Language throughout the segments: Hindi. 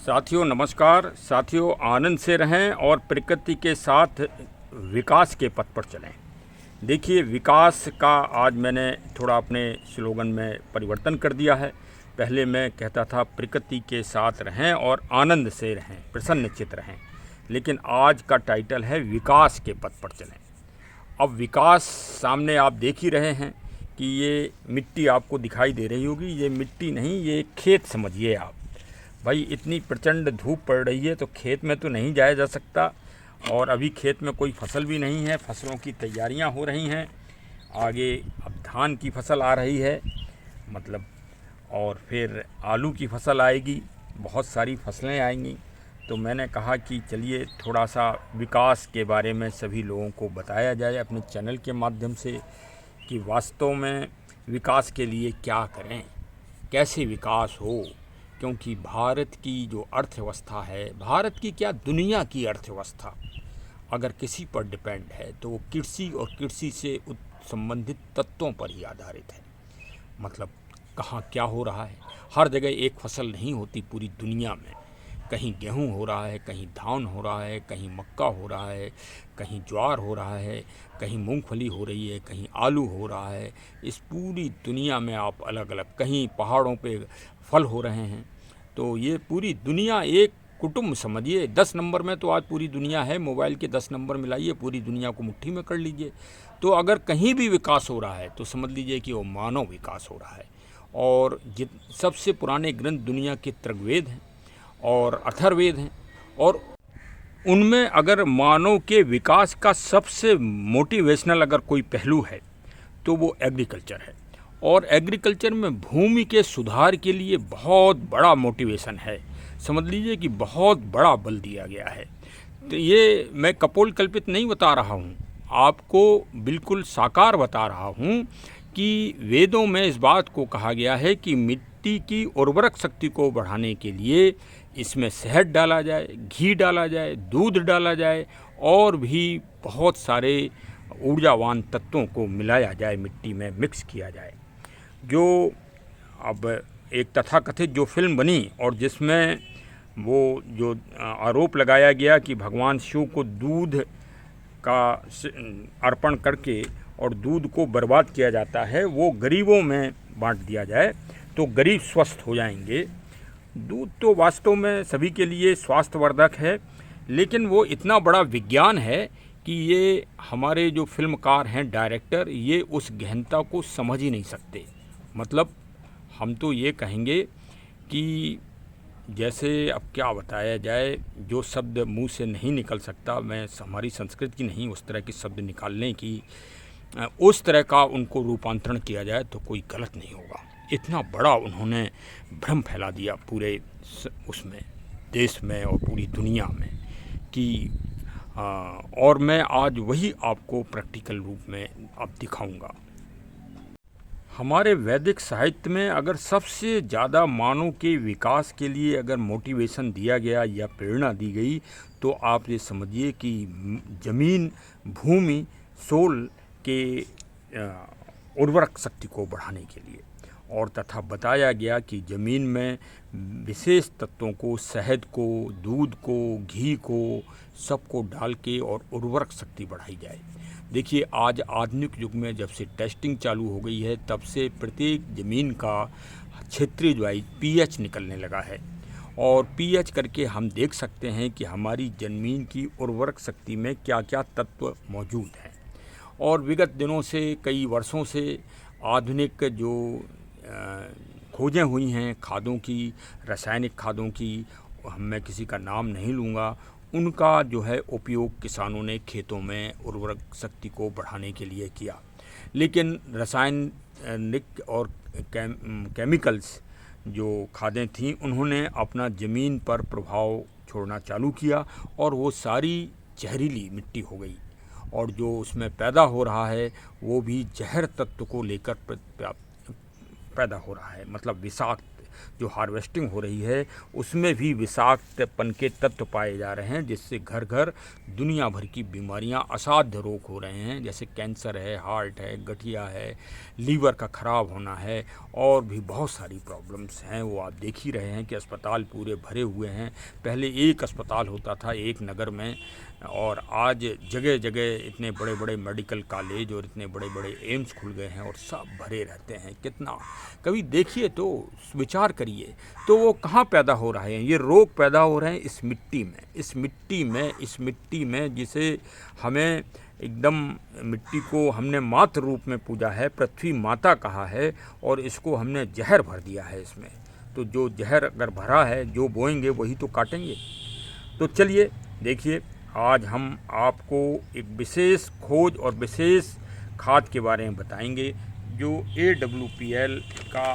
साथियों नमस्कार। साथियों आनंद से रहें और प्रकृति के साथ विकास के पथ पर चलें। देखिए विकास का आज मैंने थोड़ा अपने स्लोगन में परिवर्तन कर दिया है। पहले मैं कहता था प्रकृति के साथ रहें और आनंद से रहें, प्रसन्नचित्त रहें, लेकिन आज का टाइटल है विकास के पथ पर चलें। अब विकास सामने आप देख ही रहे हैं कि ये मिट्टी आपको दिखाई दे रही होगी। ये मिट्टी नहीं, ये खेत समझिए आप। भाई इतनी प्रचंड धूप पड़ रही है तो खेत में तो नहीं जाया जा सकता, और अभी खेत में कोई फसल भी नहीं है। फसलों की तैयारियां हो रही हैं। आगे अब धान की फसल आ रही है, मतलब, और फिर आलू की फसल आएगी, बहुत सारी फसलें आएंगी। तो मैंने कहा कि चलिए थोड़ा सा विकास के बारे में सभी लोगों को बताया जाए अपने चैनल के माध्यम से कि वास्तव में विकास के लिए क्या करें, कैसे विकास हो। क्योंकि भारत की जो अर्थव्यवस्था है, भारत की क्या दुनिया की अर्थव्यवस्था अगर किसी पर डिपेंड है तो वो कृषि और कृषि से संबंधित तत्वों पर ही आधारित है। मतलब कहाँ क्या हो रहा है, हर जगह एक फसल नहीं होती पूरी दुनिया में। कहीं गेहूं हो रहा है, कहीं धान हो रहा है, कहीं मक्का हो रहा है, कहीं ज्वार हो रहा है, कहीं मूंगफली हो रही है, कहीं आलू हो रहा है। इस पूरी दुनिया में आप अलग अलग, कहीं पहाड़ों पे फल हो रहे हैं। तो ये पूरी दुनिया एक कुटुंब समझिए। 10 नंबर में तो आज पूरी दुनिया है। मोबाइल के 10 नंबर मिलाइए, पूरी दुनिया को मुट्ठी में कर लीजिए। तो अगर कहीं भी विकास हो रहा है तो समझ लीजिए कि वो मानव विकास हो रहा है। और सबसे पुराने ग्रंथ दुनिया के ऋग्वेद हैं और अथर्ववेद हैं, और उनमें अगर मानव के विकास का सबसे मोटिवेशनल अगर कोई पहलू है तो वो एग्रीकल्चर है। और एग्रीकल्चर में भूमि के सुधार के लिए बहुत बड़ा मोटिवेशन है। समझ लीजिए कि बहुत बड़ा बल दिया गया है। तो ये मैं कपोल कल्पित नहीं बता रहा हूँ, आपको बिल्कुल साकार बता रहा हूँ कि वेदों में इस बात को कहा गया है कि मिट्टी की उर्वरक शक्ति को बढ़ाने के लिए इसमें शहद डाला जाए, घी डाला जाए, दूध डाला जाए, और भी बहुत सारे ऊर्जावान तत्वों को मिलाया जाए, मिट्टी में मिक्स किया जाए। जो अब एक तथाकथित जो फिल्म बनी और जिसमें वो जो आरोप लगाया गया कि भगवान शिव को दूध का अर्पण करके और दूध को बर्बाद किया जाता है, वो गरीबों में बांट दिया जाए तो गरीब स्वस्थ हो जाएंगे। दूध तो वास्तव में सभी के लिए स्वास्थ्यवर्धक है, लेकिन वो इतना बड़ा विज्ञान है कि ये हमारे जो फिल्मकार हैं, डायरेक्टर, ये उस गहनता को समझ ही नहीं सकते। मतलब हम तो ये कहेंगे कि जैसे अब क्या बताया जाए, जो शब्द मुंह से नहीं निकल सकता, मैं हमारी संस्कृति की नहीं उस तरह के शब्द निकालने की, उस तरह का उनको रूपांतरण किया जाए तो कोई गलत नहीं होगा। इतना बड़ा उन्होंने भ्रम फैला दिया पूरे उसमें, देश में और पूरी दुनिया में कि और मैं आज वही आपको प्रैक्टिकल रूप में अब दिखाऊंगा। हमारे वैदिक साहित्य में अगर सबसे ज़्यादा मानव के विकास के लिए अगर मोटिवेशन दिया गया या प्रेरणा दी गई तो आप ये समझिए कि ज़मीन, भूमि, सोल के उर्वरक शक्ति को बढ़ाने के लिए, और तथा बताया गया कि ज़मीन में विशेष तत्वों को, शहद को, दूध को, घी को, सबको डाल के और उर्वरक शक्ति बढ़ाई जाए। देखिए आज आधुनिक युग में जब से टेस्टिंग चालू हो गई है तब से प्रत्येक ज़मीन का क्षेत्रीय वाइज पीएच निकलने लगा है, और पीएच करके हम देख सकते हैं कि हमारी ज़मीन की उर्वरक शक्ति में क्या क्या तत्व मौजूद हैं। और विगत दिनों से, कई वर्षों से आधुनिक जो खोजें हुई हैं खादों की, रासायनिक खादों की, मैं किसी का नाम नहीं लूँगा, उनका जो है उपयोग किसानों ने खेतों में उर्वरक शक्ति को बढ़ाने के लिए किया। लेकिन रासायनिक और केमिकल्स जो खादें थीं, उन्होंने अपना ज़मीन पर प्रभाव छोड़ना चालू किया और वो सारी जहरीली मिट्टी हो गई, और जो उसमें पैदा हो रहा है वो भी जहर तत्व को लेकर पैदा हो रहा है, मतलब विषाक्त जो हार्वेस्टिंग हो रही है उसमें भी विषाक्तपन के तत्व पाए जा रहे हैं, जिससे घर घर दुनिया भर की बीमारियां, असाध्य रोग हो रहे हैं, जैसे कैंसर है, हार्ट है, गठिया है, लीवर का ख़राब होना है और भी बहुत सारी प्रॉब्लम्स हैं। वो आप देख ही रहे हैं कि अस्पताल पूरे भरे हुए हैं। पहले एक अस्पताल होता था एक नगर में, और आज जगह जगह इतने बड़े बड़े मेडिकल कॉलेज और इतने बड़े बड़े एम्स खुल गए हैं और सब भरे रहते हैं। कितना कभी देखिए तो विचार करिए, तो वो कहाँ पैदा हो रहे हैं? ये रोग पैदा हो रहे हैं इस मिट्टी में, इस मिट्टी में जिसे हमें एकदम, मिट्टी को हमने मातृ रूप में पूजा है, पृथ्वी माता कहा है, और इसको हमने जहर भर दिया है इसमें। तो जो जहर अगर भरा है, जो बोएंगे वही तो काटेंगे। तो चलिए देखिए, आज हम आपको एक विशेष खोज और विशेष खाद के बारे में बताएंगे जो AWPL का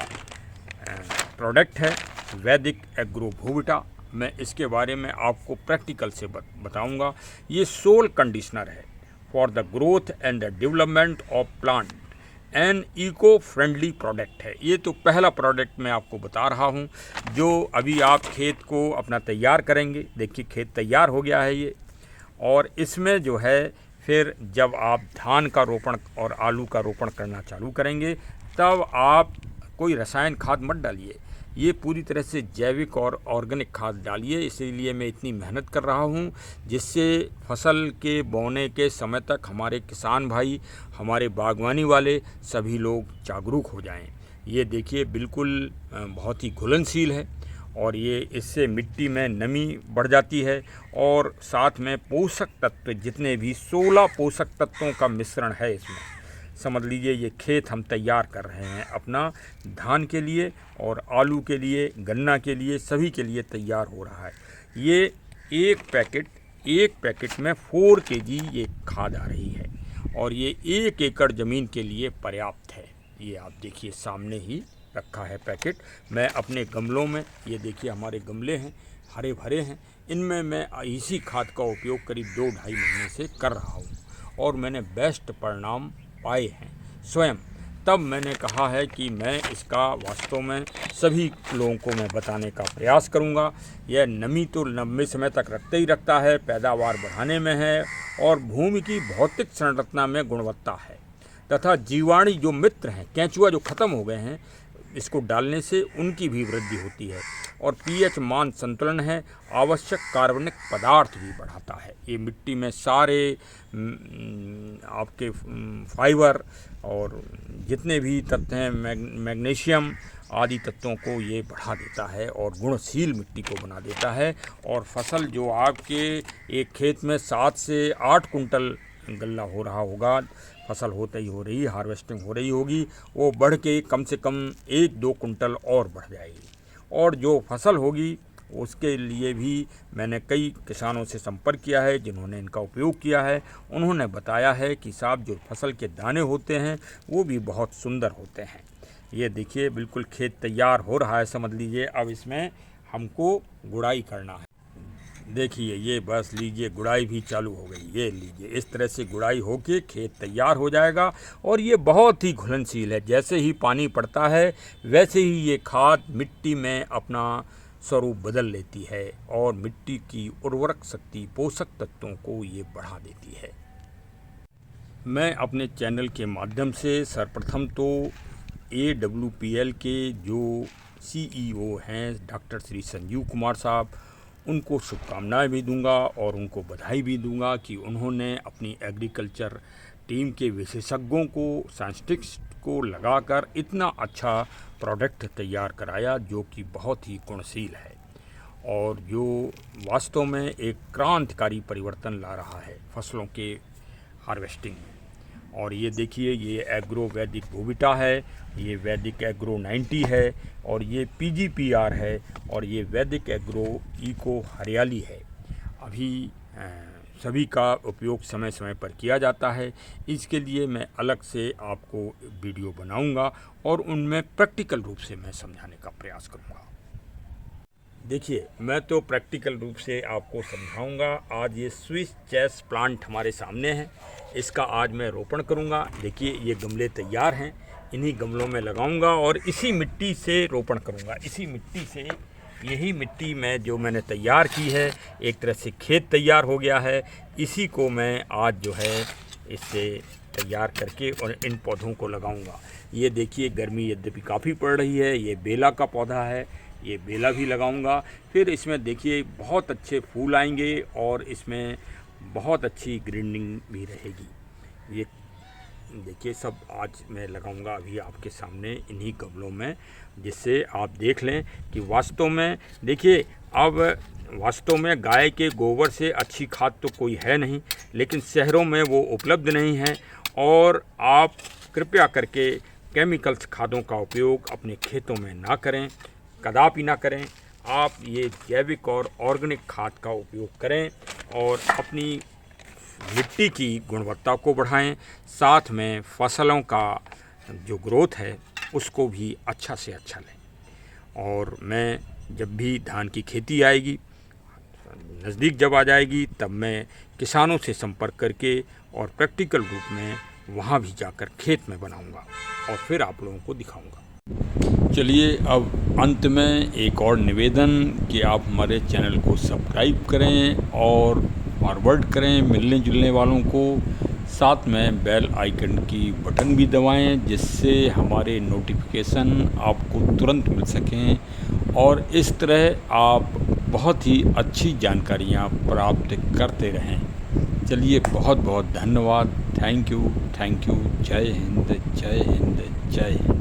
प्रोडक्ट है, वैदिक एग्रो भूविटा। मैं इसके बारे में आपको प्रैक्टिकल से बताऊंगा। ये सोल कंडीशनर है for the growth and the development of plant and eco friendly product है। ये तो पहला प्रोडक्ट मैं आपको बता रहा हूँ, जो अभी आप खेत को अपना तैयार करेंगे। देखिए खेत तैयार हो गया है ये, और इसमें जो है फिर जब आप धान का रोपण और आलू का रोपण करना चालू करेंगे तब आप कोई रसायन खाद मत डालिए, ये पूरी तरह से जैविक और ऑर्गेनिक खाद डालिए। इसीलिए मैं इतनी मेहनत कर रहा हूँ, जिससे फसल के बोने के समय तक हमारे किसान भाई, हमारे बागवानी वाले सभी लोग जागरूक हो जाएं। ये देखिए बिल्कुल बहुत ही घुलनशील है, और ये इससे मिट्टी में नमी बढ़ जाती है, और साथ में पोषक तत्व जितने भी 16 पोषक तत्वों का मिश्रण है इसमें। समझ लीजिए ये खेत हम तैयार कर रहे हैं अपना धान के लिए और आलू के लिए, गन्ना के लिए, सभी के लिए तैयार हो रहा है। ये एक पैकेट में 4 kg ये खाद आ रही है, और ये 1 एकड़ ज़मीन के लिए पर्याप्त है। ये आप देखिए सामने ही रखा है पैकेट। मैं अपने गमलों में, ये देखिए हमारे गमले हैं, हरे भरे हैं, इनमें मैं इसी खाद का उपयोग करीब 2-2.5 महीने से कर रहा हूँ, और मैंने बेस्ट परिणाम पाए हैं स्वयं। तब मैंने कहा है कि मैं इसका वास्तव में सभी लोगों को मैं बताने का प्रयास करूँगा। यह नमी तो लंबे समय तक रखते ही रखता है, पैदावार बढ़ाने में है, और भूमि की भौतिक संरचना में गुणवत्ता है, तथा जीवाणु जो मित्र हैं, केंचुआ जो ख़त्म हो गए हैं, इसको डालने से उनकी भी वृद्धि होती है, और pH मान संतुलन है, आवश्यक कार्बनिक पदार्थ भी बढ़ाता है। ये मिट्टी में सारे आपके फाइबर और जितने भी तत्व हैं, मैग्नीशियम आदि तत्वों को ये बढ़ा देता है और गुणशील मिट्टी को बना देता है। और फसल जो आपके एक खेत में 7 से 8 कुंटल गल्ला हो रहा होगा, फसल होते ही हो रही, हार्वेस्टिंग हो रही होगी, वो बढ़ के कम से कम 1-2 कुंटल और बढ़ जाएगी। और जो फसल होगी उसके लिए भी मैंने कई किसानों से संपर्क किया है जिन्होंने इनका उपयोग किया है। उन्होंने बताया है कि साहब जो फसल के दाने होते हैं वो भी बहुत सुंदर होते हैं। ये देखिए बिल्कुल खेत तैयार हो रहा है, समझ लीजिए। अब इसमें हमको गुड़ाई करना है। देखिए ये बस लीजिए गुड़ाई भी चालू हो गई। ये लीजिए इस तरह से गुड़ाई होके खेत तैयार हो जाएगा, और ये बहुत ही घुलनशील है। जैसे ही पानी पड़ता है वैसे ही ये खाद मिट्टी में अपना स्वरूप बदल लेती है, और मिट्टी की उर्वरक शक्ति, पोषक तत्वों को ये बढ़ा देती है। मैं अपने चैनल के माध्यम से सर्वप्रथम तो AWPL के जो CEO हैं डॉक्टर श्री संजीव कुमार साहब, उनको शुभकामनाएं भी दूंगा और उनको बधाई भी दूंगा कि उन्होंने अपनी एग्रीकल्चर टीम के विशेषज्ञों को, साइंटिस्ट को लगाकर इतना अच्छा प्रोडक्ट तैयार कराया, जो कि बहुत ही गुणशील है और जो वास्तव में एक क्रांतिकारी परिवर्तन ला रहा है फसलों के हार्वेस्टिंग में। और ये देखिए ये एग्रो वैदिक भूविटा है, ये वैदिक एग्रो 90 है, और ये PGPR है, और ये वैदिक एग्रो इको हरियाली है। अभी सभी का उपयोग समय समय पर किया जाता है। इसके लिए मैं अलग से आपको वीडियो बनाऊंगा और उनमें प्रैक्टिकल रूप से मैं समझाने का प्रयास करूंगा। देखिए मैं तो प्रैक्टिकल रूप से आपको समझाऊंगा। आज ये स्विस चेस प्लांट हमारे सामने है, इसका आज मैं रोपण करूंगा। देखिए ये गमले तैयार हैं, इन्हीं गमलों में लगाऊंगा और इसी मिट्टी से रोपण करूंगा। इसी मिट्टी से, यही मिट्टी में जो मैंने तैयार की है, एक तरह से खेत तैयार हो गया है। इसी को मैं आज जो है इससे तैयार करके और इन पौधों को लगाऊंगा। ये देखिए, गर्मी यद्यपि काफ़ी पड़ रही है, ये बेला का पौधा है, ये बेला भी लगाऊंगा। फिर इसमें देखिए बहुत अच्छे फूल आएंगे और इसमें बहुत अच्छी ग्रीनिंग भी रहेगी। ये देखिए सब आज मैं लगाऊंगा अभी आपके सामने इन्हीं गमलों में, जिससे आप देख लें कि वास्तव में, देखिए अब वास्तव में गाय के गोबर से अच्छी खाद तो कोई है नहीं, लेकिन शहरों में वो उपलब्ध नहीं है। और आप कृपया करके केमिकल्स खादों का उपयोग अपने खेतों में ना करें, कदापि ना करें। आप ये जैविक और ऑर्गेनिक खाद का उपयोग करें और अपनी मिट्टी की गुणवत्ता को बढ़ाएं, साथ में फसलों का जो ग्रोथ है उसको भी अच्छा से अच्छा लें। और मैं जब भी धान की खेती आएगी, नज़दीक जब आ जाएगी, तब मैं किसानों से संपर्क करके और प्रैक्टिकल रूप में वहाँ भी जाकर खेत में बनाऊंगा और फिर आप लोगों को दिखाऊंगा। चलिए, अब अंत में एक और निवेदन कि आप हमारे चैनल को सब्सक्राइब करें और फॉरवर्ड करें मिलने जुलने वालों को, साथ में बेल आइकन की बटन भी दबाएं, जिससे हमारे नोटिफिकेशन आपको तुरंत मिल सकें और इस तरह आप बहुत ही अच्छी जानकारियां प्राप्त करते रहें। चलिए, बहुत बहुत धन्यवाद। Thank you. जय हिंद, जय हिंद, जय हिंद।